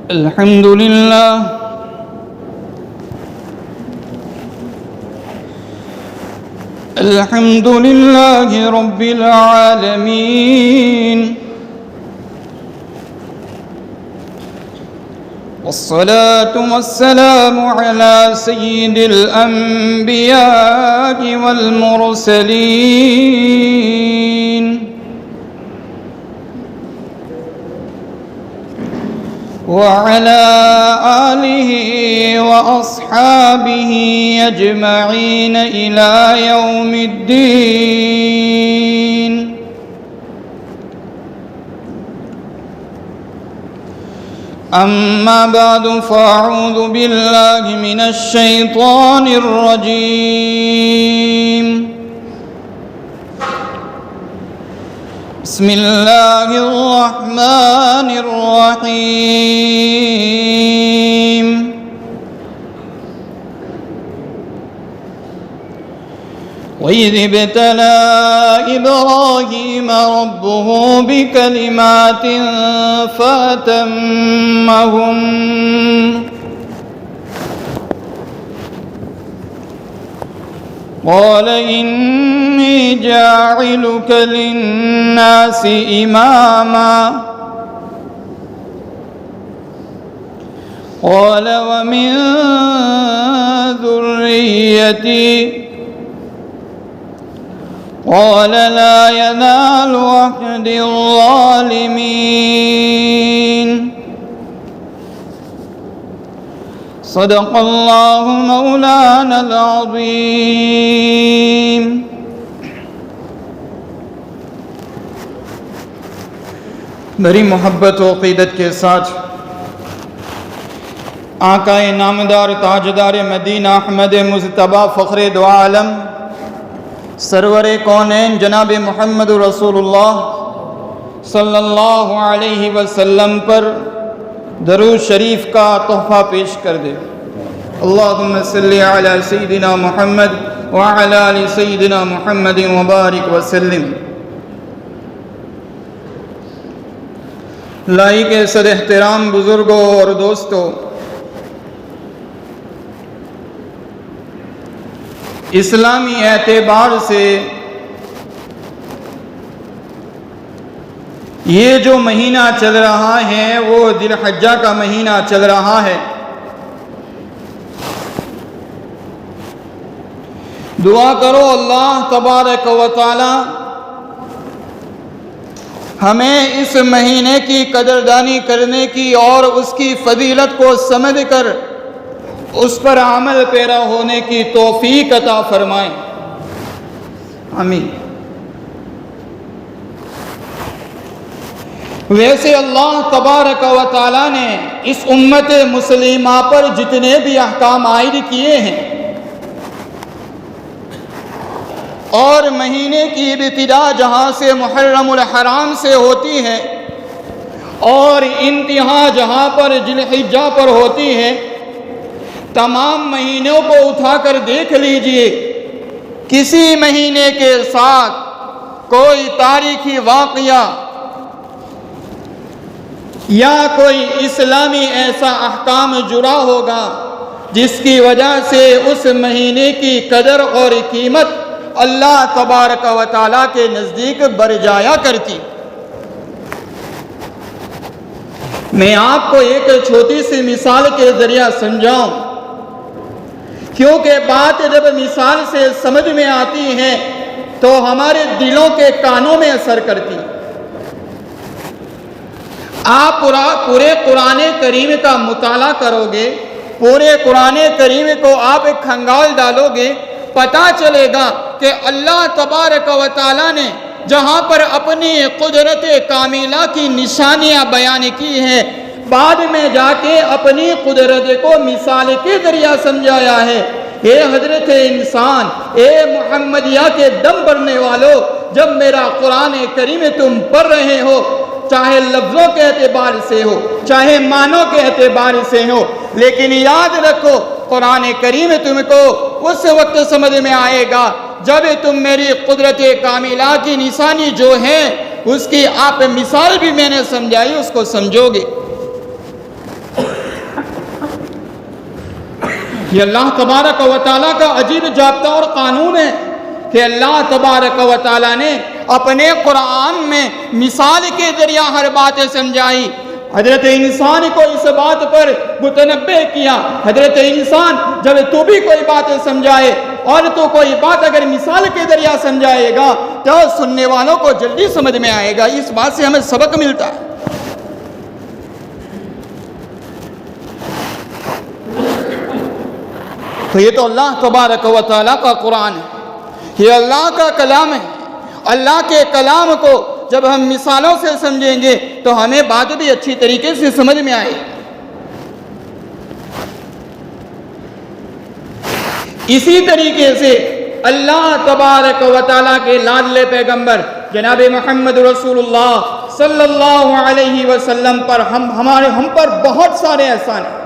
الحمد لله الحمد لله رب العالمين، والصلاة والسلام على سيد الأنبياء والمرسلين وعلى آله وأصحابه أجمعين إلى يوم الدين. أما بعد، فأعوذ بالله من الشيطان الرجيم. بسم الله الرحمن الرحيم. وإذ ابتلى إبراهيم ربه بكلمات فأتمهن، قال إني جاعلك للناس إماما، قال ومن ذريتي، قال لا ينال عهد الظالمين. صدق الله مولانا العظيم. بڑی محبت و عقیدت کے ساتھ آقا نامدار تاجدار مدینہ احمد مجتبی فخر دو عالم سرور کونین جناب محمد رسول اللہ صلی اللہ علیہ وسلم پر درود شریف کا تحفہ پیش کر دے. اللہم صلی علی سیدنا محمد وعلی آل سیدنا محمد وبارک وسلم. لائق صد احترام بزرگوں اور دوستوں، اسلامی اعتبار سے یہ جو مہینہ چل رہا ہے وہ ذی الحجہ کا مہینہ چل رہا ہے. دعا کرو اللہ تبارک و تعالی ہمیں اس مہینے کی قدردانی کرنے کی اور اس کی فضیلت کو سمجھ کر اس پر عمل پیرا ہونے کی توفیق عطا فرمائیں. آمین. ویسے اللہ تبارک و تعالیٰ نے اس امت مسلمہ پر جتنے بھی احکام عائد کیے ہیں اور مہینے کی ابتدا جہاں سے محرم الحرام سے ہوتی ہے اور انتہا جہاں پر ذی الحجہ پر ہوتی ہے، تمام مہینوں کو اٹھا کر دیکھ لیجئے، کسی مہینے کے ساتھ کوئی تاریخی واقعہ یا کوئی اسلامی ایسا احکام جڑا ہوگا جس کی وجہ سے اس مہینے کی قدر اور قیمت اللہ تبارک و تعالیٰ کے نزدیک بڑھ جایا کرتی. میں آپ کو ایک چھوٹی سی مثال کے ذریعہ سمجھاؤں، کیونکہ بات جب مثال سے سمجھ میں آتی ہے تو ہمارے دلوں کے کانوں میں اثر کرتی. آپ پورے قرآن کریم کا مطالعہ کرو گے، پورے قرآن کریم کو آپ ایک کھنگال ڈالو گے، پتہ چلے گا کہ اللہ تبارک و تعالیٰ نے جہاں پر اپنی قدرت کاملہ کی نشانیاں بیان کی ہیں، بعد میں جا کے اپنی قدرت کو مثال کے ذریعہ سمجھایا ہے. اے حضرت انسان، اے محمدیہ کے دم بھرنے والو، جب میرا قرآن کریم تم پڑھ رہے ہو، چاہے لفظوں کے اعتبار سے ہو چاہے معنوں کے اعتبار سے ہو، لیکن یاد رکھو قرآن کریم تم کو اس وقت سمجھ میں آئے گا جب تم میری قدرت کاملہ کی نشانی جو ہے اس کی آپ مثال بھی میں نے سمجھائی، اس کو سمجھو گے. یہ اللہ تبارک و تعالیٰ کا عجیب ضابطہ اور قانون ہے کہ اللہ تبارک و تعالیٰ نے اپنے قرآن میں مثال کے ذریعہ ہر بات سمجھائی. حضرت انسان کو اس بات پر متنبہ کیا. حضرت انسان جب تو بھی کوئی بات سمجھائے اور تو کوئی بات اگر مثال کے ذریعہ سمجھائے گا تو سننے والوں کو جلدی سمجھ میں آئے گا. اس بات سے ہمیں سبق ملتا ہے. تو یہ تو اللہ تبارک و تعالیٰ کا قرآن ہے، یہ اللہ کا کلام ہے. اللہ کے کلام کو جب ہم مثالوں سے سمجھیں گے تو ہمیں بات بھی اچھی طریقے سے سمجھ میں آئے. اسی طریقے سے اللہ تبارک و تعالیٰ کے لاڈلے پیغمبر جناب محمد رسول اللہ صلی اللہ علیہ وسلم پر ہم پر بہت سارے احسان ہیں.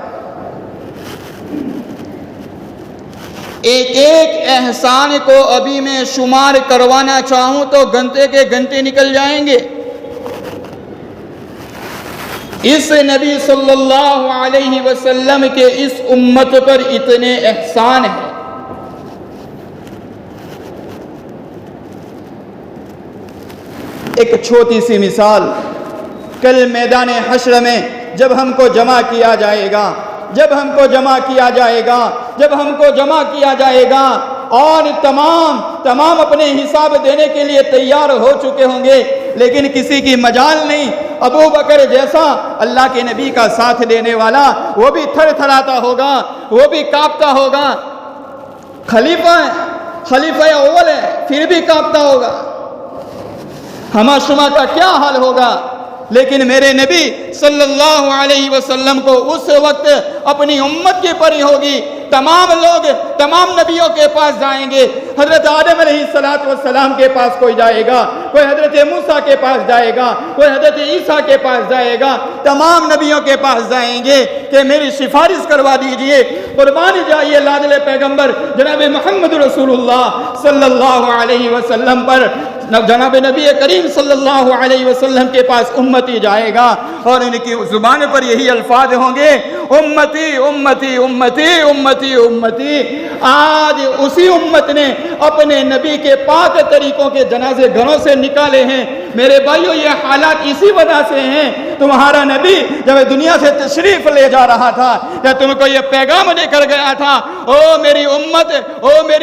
ایک ایک احسان کو ابھی میں شمار کروانا چاہوں تو گھنٹے کے گھنٹے نکل جائیں گے. اس نبی صلی اللہ علیہ وسلم کے اس امت پر اتنے احسان ہیں. ایک چھوٹی سی مثال، کل میدان حشر میں جب ہم کو جمع کیا جائے گا اور تمام اپنے حساب دینے کے لیے تیار ہو چکے ہوں گے، لیکن کسی کی مجال نہیں. ابو بکر جیسا اللہ کے نبی کا ساتھ دینے والا وہ بھی تھر تھراتا ہوگا، وہ بھی کانپتا ہوگا. خلیفہ اول ہے پھر بھی کانپتا ہوگا. ہما شما کا کیا حال ہوگا؟ لیکن میرے نبی صلی اللہ علیہ وسلم کو اس وقت اپنی امت کی پری ہوگی. تمام لوگ تمام نبیوں کے پاس جائیں گے. حضرت آدم علیہ السلام کے پاس کوئی جائے گا، کوئی حضرت موسیٰ کے پاس جائے گا، کوئی حضرت عیسیٰ کے پاس جائے گا. تمام نبیوں کے پاس جائیں گے کہ میری سفارش کروا دیجئے. قربان جائیے لاڈلے پیغمبر جناب محمد رسول اللہ صلی اللہ علیہ وسلم پر. جناب نبی کریم صلی اللہ علیہ وسلم کے پاس امتی جائے گا اور ان کی زبان پر یہی الفاظ ہوں گے، امتی امتی امتی امتی امتی. آج اسی امت نے اپنے نبی کے پاک طریقوں کے جنازے گھروں سے نکالے ہیں. میرے بھائیو یہ حالات اسی وجہ سے ہیں. تمہارا نبی جب دنیا سے تشریف لے جا رہا تھا یا تم کو یہ پیغام دے کر گیا تھا، او میری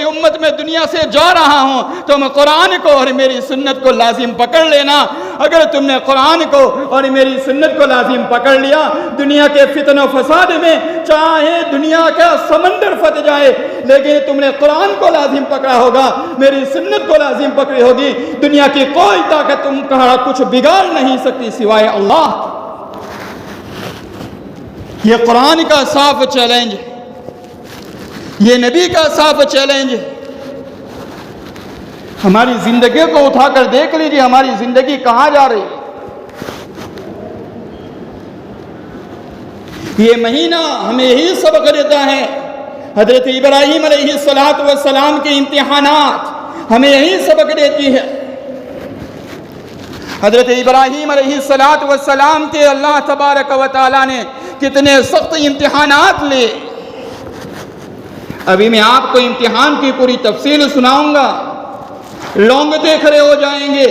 امت میں دنیا سے جا رہا ہوں، تم قرآن کو اور میری سنت کو لازم پکڑ لینا. اگر تم نے قرآن کو اور میری سنت کو لازم پکڑ لیا، دنیا کے فتن و فساد میں چاہے دنیا کا سمندر پھٹ جائے لیکن تم نے قرآن کو لازم پکڑا ہوگا، میری سنت کو لازم پکڑی ہوگی. دنیا کی کوئی طاقت تم کا کچھ بگاڑ نہیں سکتی سوائے اللہ. یہ قرآن کا صاف چیلنج، یہ نبی کا صاف چیلنج. ہماری زندگی کو اٹھا کر دیکھ لیجیے، ہماری زندگی کہاں جا رہی ہے. یہ مہینہ ہمیں یہی سبق دیتا ہے. حضرت ابراہیم علیہ السلام کے امتحانات ہمیں یہی سبق دیتی ہے. حضرت ابراہیم علیہ السلام کے اللہ تبارک و تعالیٰ نے کتنے سخت امتحانات لیے. ابھی میں آپ کو امتحان کی پوری تفصیل سناؤں گا. لونگتے کھڑے ہو جائیں گے.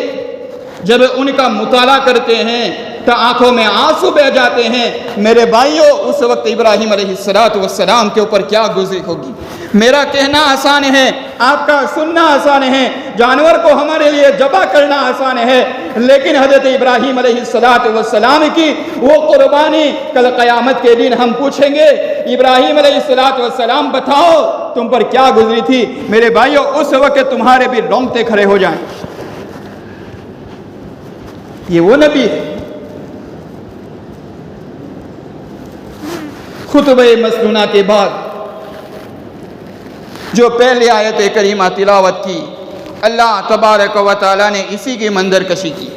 جب ان کا مطالعہ کرتے ہیں تو آنکھوں میں آنسو بہ جاتے ہیں. میرے بھائیوں اس وقت ابراہیم علیہ السلام کے اوپر کیا گزری ہوگی. میرا کہنا آسان ہے، آپ کا سننا آسان ہے. جانور کو ہمارے لیے ذبح کرنا آسان ہے، لیکن حضرت ابراہیم علیہ السلام کی وہ قربانی کل قیامت کے دن ہم پوچھیں گے، ابراہیم علیہ السلام بتاؤ تم پر کیا گزری تھی. میرے بھائیوں اس وقت تمہارے بھی رونگٹے کھڑے ہو جائیں. یہ وہ نبی ہے. خطبہ مسنونہ کے بعد جو پہلے آیت کریمہ تلاوت کی، اللہ تبارک و تعالیٰ نے اسی کی منظر کشی کی.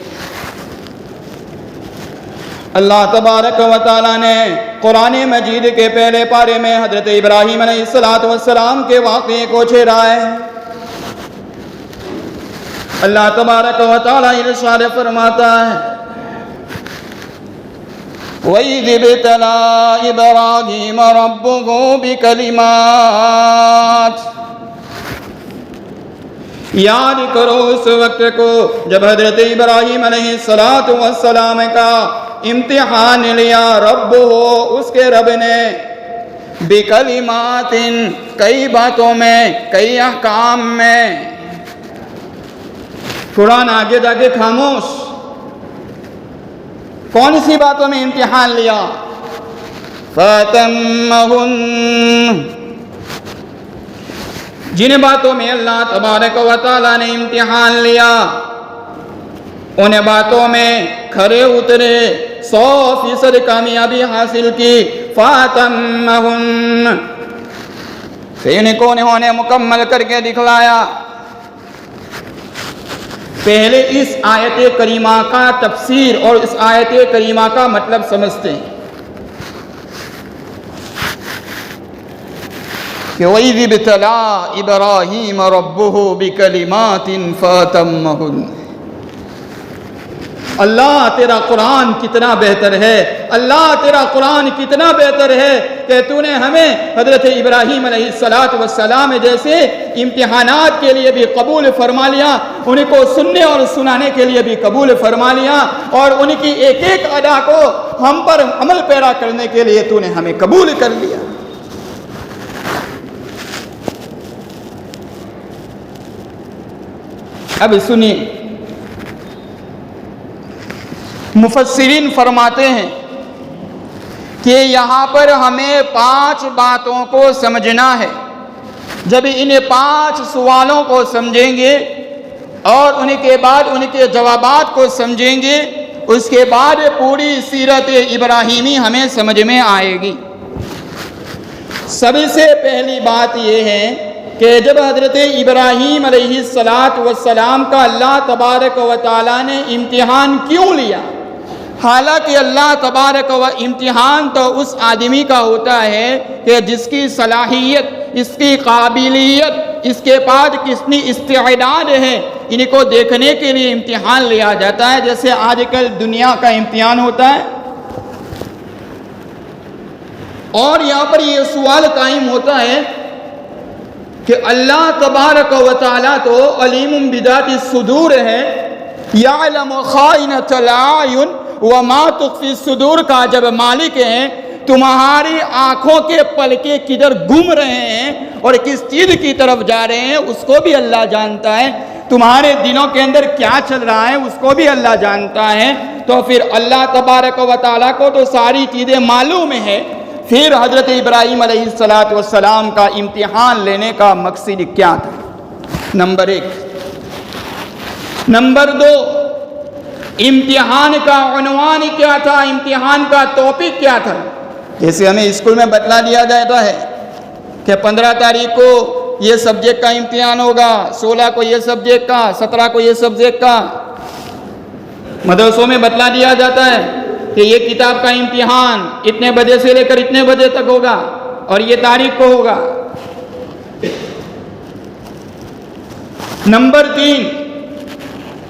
اللہ تبارک و تعالیٰ نے قرآن مجید کے پہلے پارے میں حضرت ابراہیم علیہ السلام کے واقعے کو چھیڑا ہے. اللہ تبارک و تعالیٰ ارشاد فرماتا ہے، وَإِذِ ابْتَلَى إِبْرَاهِيمَ رَبُّهُ بِكَلِمَاتٍ، یاد کرو اس وقت کو جب حضرت ابراہیم علیہ السلام کا امتحان لیا رب ہو اس کے رب نے بکلمات، کئی باتوں میں، کئی احکام میں۔ قرآن آگے جا کے خاموش، کون سی باتوں میں امتحان لیا؟ فَأَتَمَّهُنَّ، جن باتوں میں اللہ تبارک و تعالیٰ نے امتحان لیا ان باتوں میں کھرے اترے، 100% کامیابی حاصل کی۔ فَأَتَمَّهُنَّ، پھر انہوں نے مکمل کر کے دکھلایا۔ پہلے اس آیت کریمہ کا تفسیر اور اس آیت کریمہ کا مطلب سمجھتے ہیں کہ وَإِذِ ابْتَلَى إِبْرَاهِيمَ رَبُّهُ بِكَلِمَاتٍ فَأَتَمَّهُنَّ۔ اللہ تیرا قرآن کتنا بہتر ہے، اللہ تیرا قرآن کتنا بہتر ہے کہ تو نے ہمیں حضرت ابراہیم علیہ السلام جیسے امتحانات کے لیے بھی قبول فرما لیا، ان کو سننے اور سنانے کے لیے بھی قبول فرما لیا، اور ان کی ایک ایک ادا کو ہم پر عمل پیرا کرنے کے لیے تو نے ہمیں قبول کر لیا۔ اب سنیے، مفسرین فرماتے ہیں کہ یہاں پر ہمیں 5 باتوں کو سمجھنا ہے۔ جب ان 5 سوالوں کو سمجھیں گے اور ان کے بعد ان کے جوابات کو سمجھیں گے، اس کے بعد پوری سیرت ابراہیمی ہمیں سمجھ میں آئے گی۔ سب سے پہلی بات یہ ہے کہ جب حضرت ابراہیم علیہ السلام کا اللہ تبارک و تعالیٰ نے امتحان کیوں لیا؟ حالانکہ اللہ تبارک و امتحان تو اس آدمی کا ہوتا ہے کہ جس کی صلاحیت، اس کی قابلیت، اس کے پاس کتنی استعداد ہے، ان کو دیکھنے کے لیے امتحان لیا جاتا ہے، جیسے آج کل دنیا کا امتحان ہوتا ہے۔ اور یہاں پر یہ سوال قائم ہوتا ہے کہ اللہ تبارک و تعالیٰ تو علیم بذات الصدور ہے، یعلم خائنۃ الاعین وما تخفی الصدور کا جب مالک ہیں، تمہاری آنکھوں کے پلکے کدھر گھوم رہے ہیں اور کس چیز کی طرف جا رہے ہیں اس کو بھی اللہ جانتا ہے، تمہارے دلوں کے اندر کیا چل رہا ہے اس کو بھی اللہ جانتا ہے۔ تو پھر اللہ تبارک و تعالیٰ کو تو ساری چیزیں معلوم ہے، پھر حضرت ابراہیم علیہ السلام کا امتحان لینے کا مقصد کیا تھا؟ نمبر 1۔ نمبر 2، امتحان کا عنوان کیا تھا، امتحان کا ٹاپک کیا تھا؟ جیسے ہمیں اسکول میں بتلا دیا جاتا ہے کہ 15 تاریخ کو یہ سبجیکٹ کا امتحان ہوگا، 16 کو یہ سبجیکٹ کا، 17 کو یہ سبجیکٹ کا۔ مدرسوں میں بتلا دیا جاتا ہے کہ یہ کتاب کا امتحان اتنے بجے سے لے کر اتنے بجے تک ہوگا اور یہ تاریخ کو ہوگا۔ نمبر 3،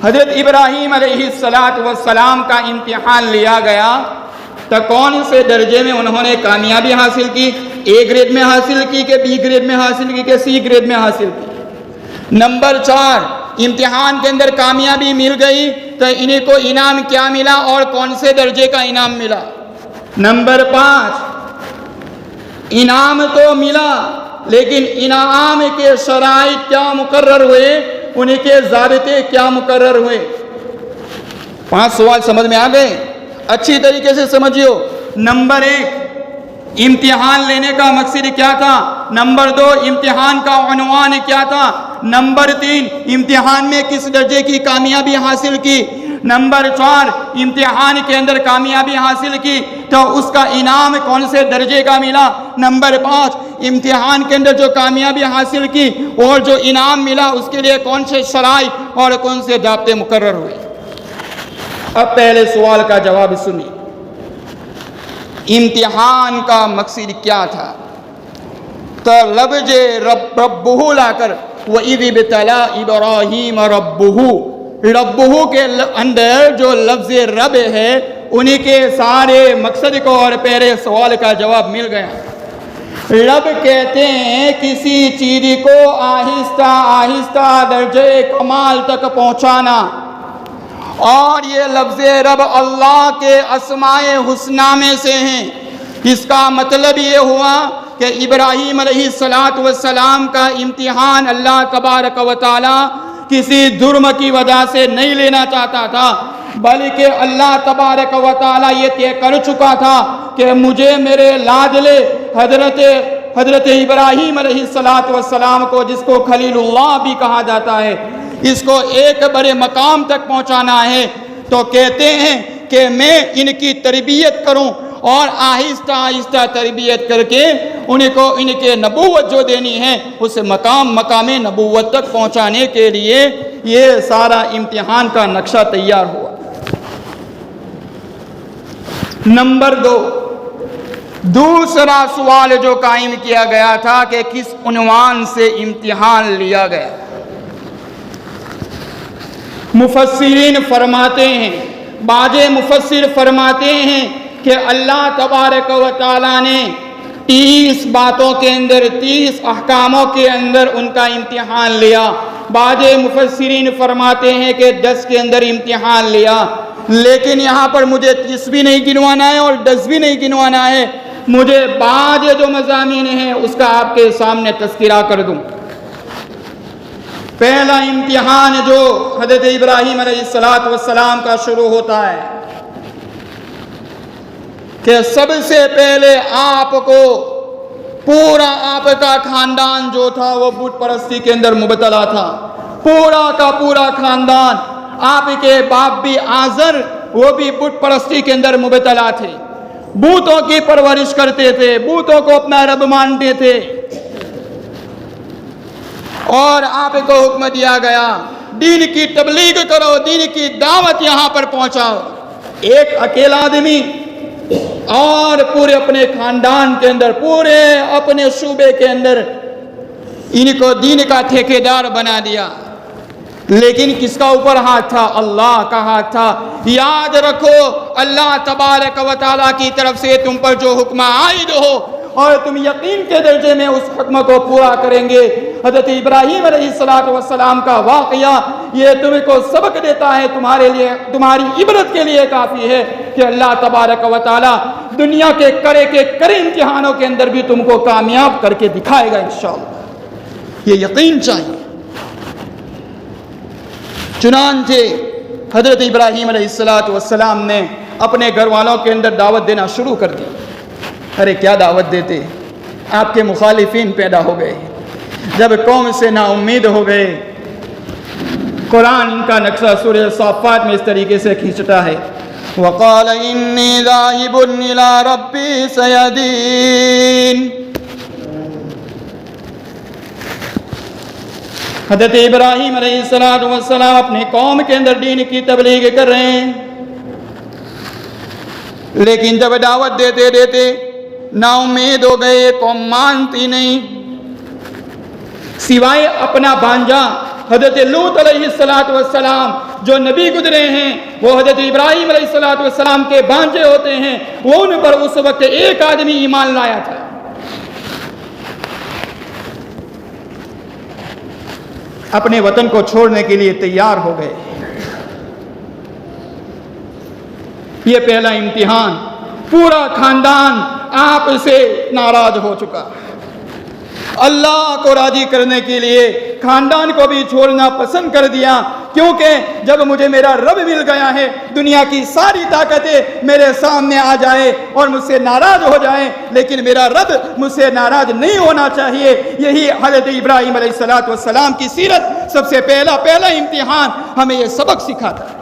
حضرت ابراہیم علیہ السلام کا امتحان لیا گیا تو کون سے درجے میں انہوں نے کامیابی حاصل کی؟ اے گریڈ میں حاصل کی کہ بی گریڈ میں حاصل کی کہ سی گریڈ میں حاصل کی؟ نمبر 4، امتحان کے اندر کامیابی مل گئی تو انہیں کو انعام کیا ملا اور کون سے درجے کا انعام ملا؟ نمبر 5، انعام تو ملا لیکن انعام کے شرائط کیا مقرر ہوئے، ان کے ضابطے کیا مقرر ہوئے؟ 5 سوال سمجھ میں آ گئے؟ اچھی طریقے سے سمجھیو۔ نمبر 1، امتحان لینے کا مقصد کیا تھا؟ نمبر 2، امتحان کا عنوان کیا تھا؟ نمبر 3، امتحان میں کس درجے کی کامیابی حاصل کی؟ نمبر 4، امتحان کے اندر کامیابی حاصل کی تو اس کا انعام کون سے درجے کا ملا؟ نمبر 5، امتحان کے اندر جو کامیابی حاصل کی اور جو انعام ملا اس کے لیے کون سے شرائط اور کون سے ضابطے مقرر ہوئے؟ اب پہلے سوال کا جواب سنیے، امتحان کا مقصد کیا تھا؟ تو لفظ ربہ لا کر وَإِذِ ابْتَلَى إِبْرَاهِيمَ رَبُّهُ، ربہ کے اندر جو لفظ رب ہے انہی کے سارے مقصد کو اور پہلے سوال کا جواب مل گیا۔ رب کہتے ہیں کسی چیز کو آہستہ آہستہ درجے کمال تک پہنچانا، اور یہ لفظ رب اللہ کے اسماء حسنی میں سے ہیں۔ اس کا مطلب یہ ہوا کہ ابراہیم علیہ السلام کا امتحان اللہ تبارک و تعالی کسی جرم کی وجہ سے نہیں لینا چاہتا تھا، بلکہ اللہ تبارک و تعالی یہ طے کر چکا تھا کہ مجھے میرے لاڈلے حضرت ابراہیم علیہ السلام کو، جس کو خلیل اللہ بھی کہا جاتا ہے، اس کو ایک بڑے مقام تک پہنچانا ہے۔ تو کہتے ہیں کہ میں ان کی تربیت کروں اور آہستہ آہستہ تربیت کر کے ان کو ان کے نبوت جو دینی ہے اس مقام نبوت تک پہنچانے کے لیے یہ سارا امتحان کا نقشہ تیار ہوا۔ نمبر 2، دوسرا سوال جو قائم کیا گیا تھا کہ کس عنوان سے امتحان لیا گیا۔ مفسرین فرماتے ہیں، بعض مفسر فرماتے ہیں کہ اللہ تبارک و تعالیٰ نے 30 باتوں کے اندر، 30 احکاموں کے اندر ان کا امتحان لیا۔ بعض مفسرین فرماتے ہیں کہ 10 کے اندر امتحان لیا، لیکن یہاں پر مجھے 30 بھی نہیں گنوانا ہے اور 10 بھی نہیں گنوانا ہے، مجھے بعض جو مضامین ہیں اس کا آپ کے سامنے تذکرہ کر دوں۔ پہلا امتحان جو حضرت ابراہیم علیہ السلام کا شروع ہوتا ہے کہ سب سے پہلے آپ کو، پورا آپ کا خاندان جو تھا وہ بت پرستی کے اندر مبتلا تھا، پورا کا پورا خاندان، آپ کے باپ بھی آزر وہ بھی بت پرستی کے اندر مبتلا تھے، بتوں کی پرورش کرتے تھے، بتوں کو اپنا رب مانتے تھے، اور آپ کو حکم دیا گیا دین کی تبلیغ کرو، دین کی دعوت یہاں پر پہنچاؤ۔ ایک اکیلا آدمی اور پورے اپنے خاندان کے اندر، پورے اپنے صوبے کے اندر ان کو دین کا ٹھیکیدار بنا دیا، لیکن کس کا اوپر ہاتھ تھا؟ اللہ کا ہاتھ تھا۔ یاد رکھو اللہ تبارک و تعالیٰ کی طرف سے تم پر جو حکم عائد ہو اور تم یقین کے درجے میں اس حکم کو پورا کریں گے۔ حضرت ابراہیم علیہ السلام کا واقعہ یہ تم کو سبق دیتا ہے، تمہارے لیے، تمہاری عبرت کے لیے کافی ہے کہ اللہ تبارک و تعالی دنیا کے کرے امتحانوں کے اندر بھی تم کو کامیاب کر کے دکھائے گا انشاءاللہ، یہ یقین چاہیے۔ چنانچہ حضرت ابراہیم علیہ السلام نے اپنے گھر والوں کے اندر دعوت دینا شروع کر دی۔ ارے کیا دعوت دیتے، آپ کے مخالفین پیدا ہو گئے، جب قوم سے نا امید ہو گئے۔ قرآن کا نقشہ سورہ صافات میں اس طریقے سے کھینچتا ہے، وَقَالَ إِنِّي ذَاهِبٌ إِلَىٰ رَبِّي سَيَهْدِينِ۔ حضرت ابراہیم علیہ السلام اپنی قوم کے اندر دین کی تبلیغ کر رہے ہیں، لیکن جب دعوت دیتے دیتے نا امید ہو گئے، قوم مانتی نہیں، سوائے اپنا بھانجا حضرت لوط علیہ السلام جو نبی گزرے ہیں، وہ حضرت ابراہیم علیہ السلام کے بھانجے ہوتے ہیں، وہ ان پر اس وقت ایک آدمی ایمان لایا تھا۔ اپنے وطن کو چھوڑنے کے لیے تیار ہو گئے۔ یہ پہلا امتحان، پورا خاندان آپ سے ناراض ہو چکا، اللہ کو راضی کرنے کے لیے خاندان کو بھی چھوڑنا پسند کر دیا، کیونکہ جب مجھے میرا رب مل گیا ہے، دنیا کی ساری طاقتیں میرے سامنے آ جائے اور مجھ سے ناراض ہو جائیں، لیکن میرا رب مجھ سے ناراض نہیں ہونا چاہیے۔ یہی حضرت ابراہیم علیہ السلام کی سیرت سب سے پہلا امتحان ہمیں یہ سبق سکھاتا ہے۔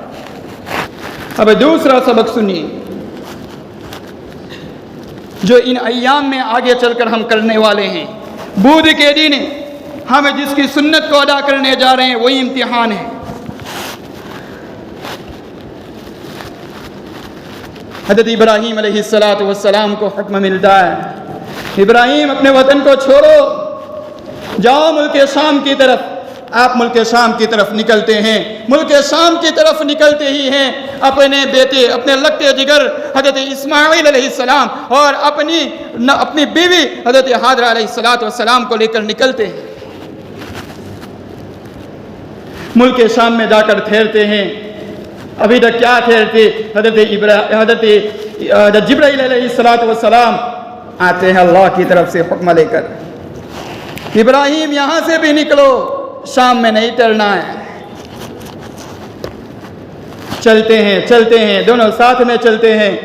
اب دوسرا سبق سنیے جو ان ایام میں آگے چل کر ہم کرنے والے ہیں۔ بدھ کے دن ہم جس کی سنت کو ادا کرنے جا رہے ہیں وہی امتحان ہے۔ حضرت ابراہیم علیہ السلام کو حکم ملتا ہے، ابراہیم اپنے وطن کو چھوڑو، جاؤ ملک شام کی طرف، آپ ملک شام کی طرف نکلتے ہیں. ملک شام کی طرف نکلتے ہی ہیں اپنے بیٹے، اپنے لگتے جگر حضرت اسماعیل علیہ السلام اور اپنی بیوی حضرت ہاجرہ علیہ السلام کو لے کر نکلتے ہیں. ملک شام میں جا کر ٹھہرتے ہیں. ابھی تک کیا ٹھہرتے؟ حضرت جبرائیل علیہ السلام آتے ہیں اللہ کی طرف سے حکم لے کر، ابراہیم یہاں سے بھی نکلو، شام میں نہیں ٹرنا ہے. چلتے ہیں دونوں ساتھ میں چلتے ہیں.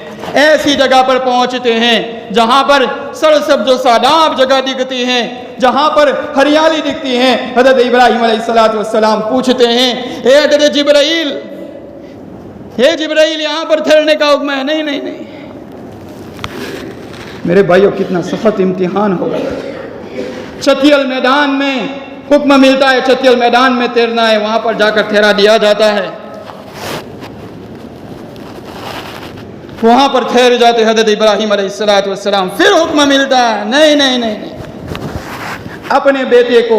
ایسی جگہ پر پہنچتے ہیں جہاں پر سرسبز و شاداب جگہ دکھتی ہیں، جہاں پر ہریالی دکھتی ہے. حضرت ابراہیم علیہ السلام پوچھتے ہیں اے حضرت جبرائیل، یہاں پر ٹھہرنے کا حکم ہے؟ نہیں. میرے بھائیوں کتنا سخت امتحان ہوگا. چتیل میدان میں حکم ملتا ہے، چتیل میدان میں تیرنا ہے، وہاں پر جا کر ٹھہرا دیا جاتا ہے. وہاں پر ٹھہر جاتے حضرت ابراہیم علیہ السلام. پھر حکم ملتا ہے نہیں، اپنے بیٹے کو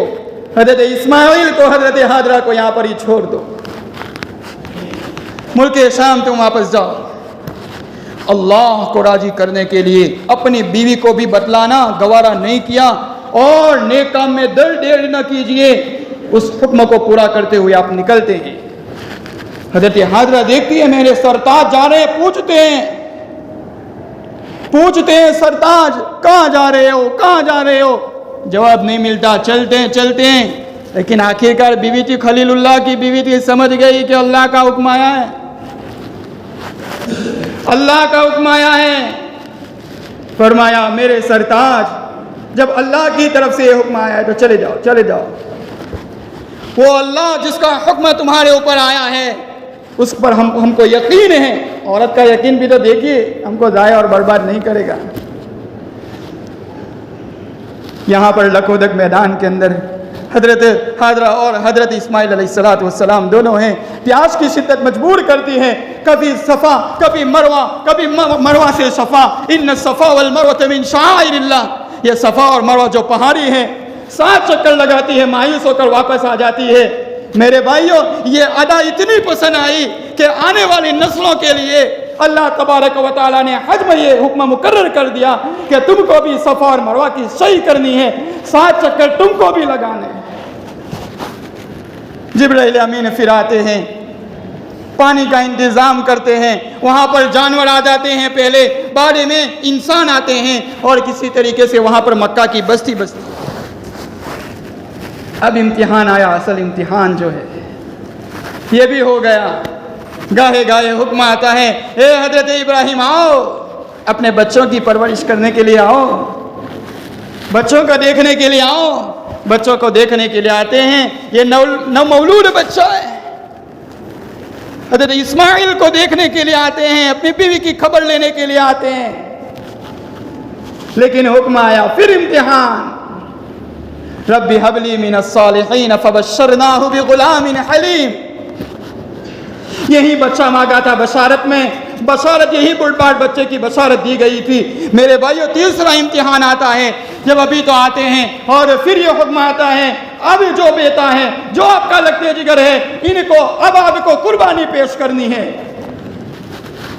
حضرت اسماعیل کو، حضرت ہاجرہ کو یہاں پر ہی چھوڑ دو، ملک شام تم واپس جاؤ. اللہ کو راضی کرنے کے لیے اپنی بیوی کو بھی بتلانا گوارا نہیں کیا، اور نیک کام میں دیر نہ کیجئے. اس حکم کو پورا کرتے ہوئے آپ نکلتے ہیں. حضرت ہاجرہ دیکھتی ہے میرے سرتاج جا رہے ہیں. پوچھتے ہیں سرتاج کہاں جا رہے ہو؟ جواب نہیں ملتا. چلتے ہیں لیکن آخرکار بیوی تھی، خلیل اللہ کی بیوی تھی، سمجھ گئی کہ اللہ کا حکم آیا ہے. فرمایا میرے سرتاج، جب اللہ کی طرف سے یہ حکم آیا ہے تو چلے جاؤ. وہ اللہ جس کا حکم تمہارے اوپر آیا ہے اس پر ہم کو یقین ہے. عورت کا یقین بھی تو دیکھیے، ہم کو ضائع اور برباد نہیں کرے گا. یہاں پر لکھودک میدان کے اندر حضرت ہاجرہ اور حضرت اسماعیل علیہ السلام دونوں ہیں. پیاس کی شدت مجبور کرتی ہے، کبھی صفا کبھی مروہ سے صفا. ان الصفا والمروہ من شعائر اللہ. یہ صفا اور مروہ جو پہاڑی ہیں، 7 چکر لگاتی ہے، مایوس ہو کر واپس آ جاتی ہے. میرے بھائیوں یہ ادا اتنی پسند آئی کہ آنے والی نسلوں کے لیے اللہ تبارک و تعالیٰ نے حج میں یہ حکم مقرر کر دیا کہ تم کو بھی صفا اور مروہ کی صحیح کرنی ہے، 7 چکر تم کو بھی لگانے ہیں. جبرائیل امین پھر آتے ہیں، پانی کا انتظام کرتے ہیں. وہاں پر جانور آ جاتے ہیں، پہلے بعد میں انسان آتے ہیں، اور کسی طریقے سے وہاں پر مکہ کی بستی. اب امتحان آیا، اصل امتحان جو ہے یہ بھی ہو گیا. گاہے حکم آتا ہے اے حضرت ابراہیم آؤ، اپنے بچوں کی پرورش کرنے کے لیے آؤ، بچوں کو دیکھنے کے لیے آؤ. بچوں کو دیکھنے کے لیے آتے ہیں. یہ نومولود بچہ ہے. حضرت اسماعیل کو دیکھنے کے لیے آتے ہیں، اپنی بیوی کی خبر لینے کے لیے آتے ہیں. لیکن حکم آیا، پھر امتحان. رب هب لي من الصالحين فبشرناه بغلام حلیم. یہی بچہ مانگا تھا بشارت میں، بشارت یہی بڑباٹ بچے کی بشارت دی گئی تھی. میرے بھائیو تیسرا امتحان آتا ہے. جب ابھی تو آتے ہیں اور پھر یہ حکم آتا ہے اب جو بیٹا ہے، جو آپ کا لگتے جگر ہے، ان کو اب آپ کو قربانی پیش کرنی ہے.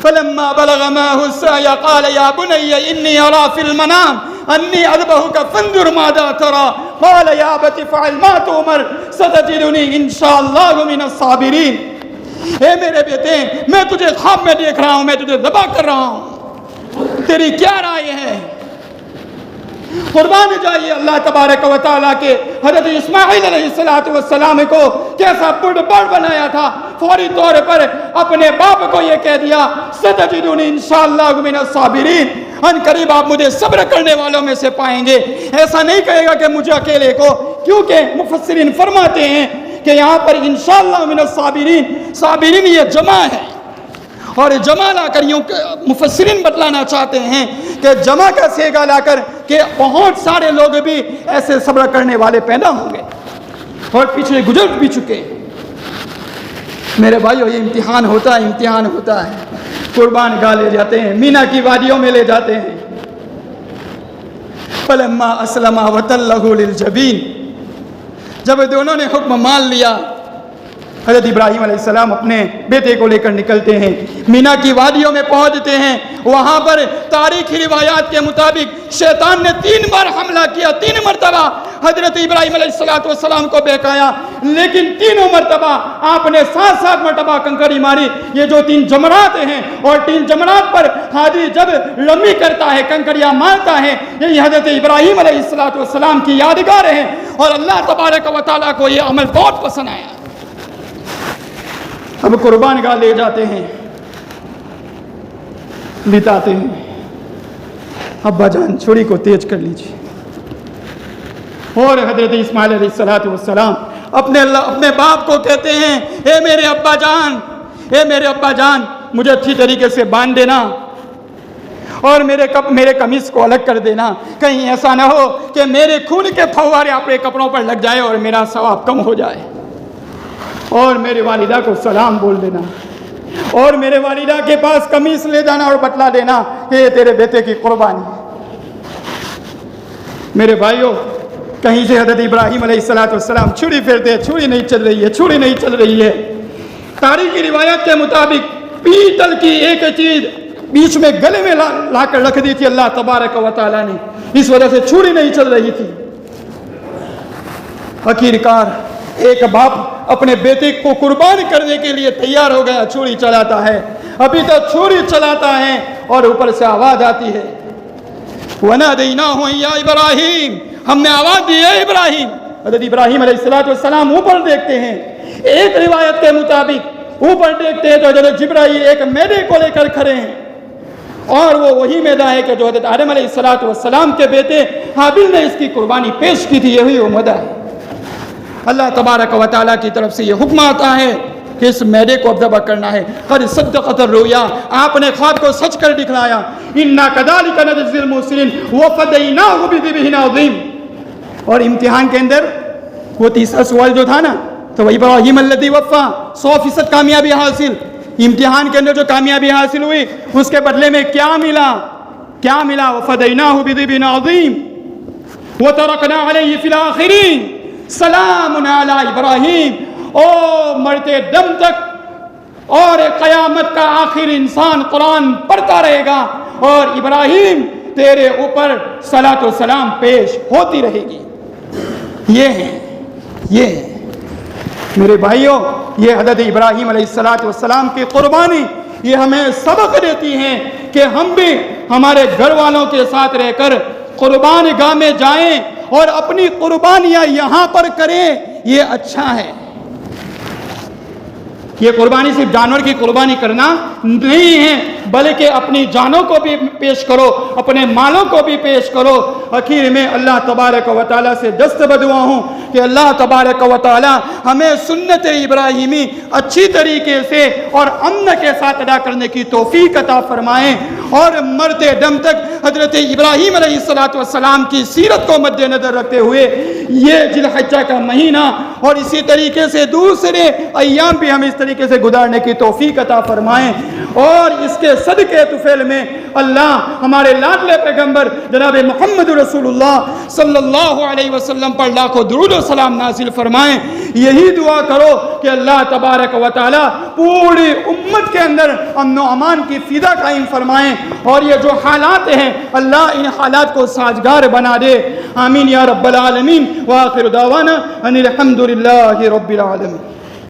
فلما بلغ معه السعي قال يا بني إني أرى في المنام أني أذبحك فانظر ماذا ترى قال يا أبت افعل ما تؤمر ستجدني إن شاء الله من الصابرين. اے میرے بیٹے، میں تجھے خواب میں دیکھ رہا ہوں، میں تجھے ذبح کر رہا ہوں، تیری کیا رائے ہے؟ قربان جائیے اللہ تبارک و تعالیٰ کے. حضرت اسماعیل علیہ السلام کو کیسا بڑبڑ بنایا تھا. فوری طور پر اپنے باپ کو یہ کہہ دیا ستجدونی انشاءاللہ من الصابرین، ان قریب آپ مجھے صبر کرنے والوں میں سے پائیں گے. ایسا نہیں کہے گا کہ مجھے اکیلے کو، کیونکہ مفسرین فرماتے ہیں کہ یہاں پر انشاءاللہ من الصابرین، صابرین یہ جمع ہے، اور جمع لا کر یوں مفسرین بتلانا چاہتے ہیں کہ جمع کا سیگا لا کر کہ بہت سارے لوگ بھی ایسے صبر کرنے والے پیدا ہوں گے اور پیچھے گزر بھی چکے. میرے بھائیو یہ امتحان ہوتا ہے. قربان گاہ لے جاتے ہیں، مینا کی وادیوں میں لے جاتے ہیں. فلما اسلم وتلہ للجبین، جب دونوں نے حکم مان لیا، حضرت ابراہیم علیہ السلام اپنے بیٹے کو لے کر نکلتے ہیں، مینا کی وادیوں میں پہنچتے ہیں۔ وہاں پر تاریخی روایات کے مطابق شیطان نے 3 بار حملہ کیا، 3 مرتبہ حضرت ابراہیم علیہ السلام کو بہکایا، لیکن تینوں مرتبہ آپ نے 7 مرتبہ کنکری ماری۔ یہ جو 3 جمرات ہیں، اور 3 جمرات پر حاجی جب رمی کرتا ہے، کنکریاں مارتا ہے، یہی حضرت ابراہیم علیہ السلام کی یادگار ہیں، اور اللہ تبارک و تعالیٰ کو یہ عمل بہت پسند آیا۔ اب قربان گاہ لے جاتے ہیں، بتاتے ہیں، ابا جان چھری کو تیز کر لیجیے، اور حضرت اسماعیل علیہ السلام اپنے باپ کو کہتے ہیں، اے میرے ابا جان، اے میرے ابا جان، مجھے اچھی طریقے سے باندھ دینا، اور میرے قمیص کو الگ کر دینا، کہیں ایسا نہ ہو کہ میرے خون کے پھوارے اپنے کپڑوں پر لگ جائے اور میرا ثواب کم ہو جائے، اور میرے والدہ کو سلام بول دینا، اور میرے والدہ کے پاس قمیص لے جانا اور بتلا دینا کہ یہ تیرے بیٹے کی قربانی۔ میرے بھائیوں، کہیں سے حضرت ابراہیم علیہ السلام چھری پھیرتے ہیں، چھری نہیں چل رہی ہے، چھری نہیں چل رہی ہے۔ تاریخی روایت کے مطابق پیتل کی ایک چیز بیچ میں گلے میں لا کر رکھ دی تھی اللہ تبارک و تعالیٰ نے، اس وجہ سے چھری نہیں چل رہی تھی۔ آخرکار ایک باپ اپنے بیٹے کو قربان کرنے کے لیے تیار ہو گیا، چھری چلاتا ہے، ابھی تو چھری چلاتا ہے اور اوپر سے آواز آتی ہے، وَنَادَيْنَاهُ يَا إِبْرَاهِيمُ، ہم نے آواز دی ہے ابراہیم۔ حضرت ابراہیم علیہ السلام اوپر دیکھتے ہیں، ایک روایت کے مطابق اوپر دیکھتے ہیں تو حضرت جبرائیل ایک میدے کو لے کر کھڑے ہیں، اور وہ وہی میدہ ہے کہ جو حضرت آدم علیہ السلام کے بیٹے حابیل نے اس کی قربانی پیش کی تھی، یہی وہ میدہ ہے۔ اللہ تبارک و تعالیٰ کی طرف سے یہ حکم آتا ہے کہ اس میدے کو اب ذبح کرنا ہے۔ قد صدقت الرؤیا، آپ نے خواب کو سچ کر دکھلایا۔ انا کذالک نجزی المحسنین وفدیناہ بذبح عظیم۔ اور امتحان کے اندر وہ تیسرا سوال جو تھا نا، تو ابراہیم الذی وفا، 100% کامیابی حاصل۔ امتحان کے اندر جو کامیابی حاصل ہوئی اس کے بدلے میں کیا ملا؟ کیا ملا؟ وفدیناہ بذبح عظیم وترکنا علیہ فی الآخرین سلام علی ابراہیم۔ او مرتے دم تک اور قیامت کا آخر انسان قرآن پڑھتا رہے گا، اور ابراہیم تیرے اوپر صلاۃ و سلام پیش ہوتی رہے گی۔ یہ میرے بھائیوں، یہ حضرت ابراہیم علیہ السلام کی قربانی یہ ہمیں سبق دیتی ہے کہ ہم بھی ہمارے گھر والوں کے ساتھ رہ کر قربان گاہ میں جائیں اور اپنی قربانیاں یہاں پر کریں، یہ اچھا ہے۔ یہ قربانی صرف جانور کی قربانی کرنا نہیں ہے، بلکہ اپنی جانوں کو بھی پیش کرو، اپنے مالوں کو بھی پیش کرو۔ آخر میں اللہ تبارک و تعالیٰ سے دست بدعا ہوں کہ اللہ تبارک و تعالیٰ ہمیں سنت ابراہیمی اچھی طریقے سے اور امن کے ساتھ ادا کرنے کی توفیق عطا فرمائیں، اور مرتے دم تک حضرت ابراہیم علیہ السلام کی سیرت کو مد نظر رکھتے ہوئے یہ ذی الحجہ کا مہینہ اور اسی طریقے سے دوسرے ایام بھی ہمیں اس طریقے سے گزارنے کی توفیق عطا فرمائیں، اور اس کے صدقے طفیل میں اللہ ہمارے لاڈلے پیغمبر جناب محمد رسول اللہ صلی اللہ علیہ وسلم پر لاکھوں درود و سلام نازل فرمائیں۔ یہی دعا کرو کہ اللہ تبارک و تعالی پوری امت کے اندر امن و امان کی فضا قائم فرمائیں، اور یہ جو حالات ہیں اللہ ان حالات کو سازگار بنا دے۔ آمین یا رب العالمین، وآخر دعوانا ان الحمد للہ رب العالمین۔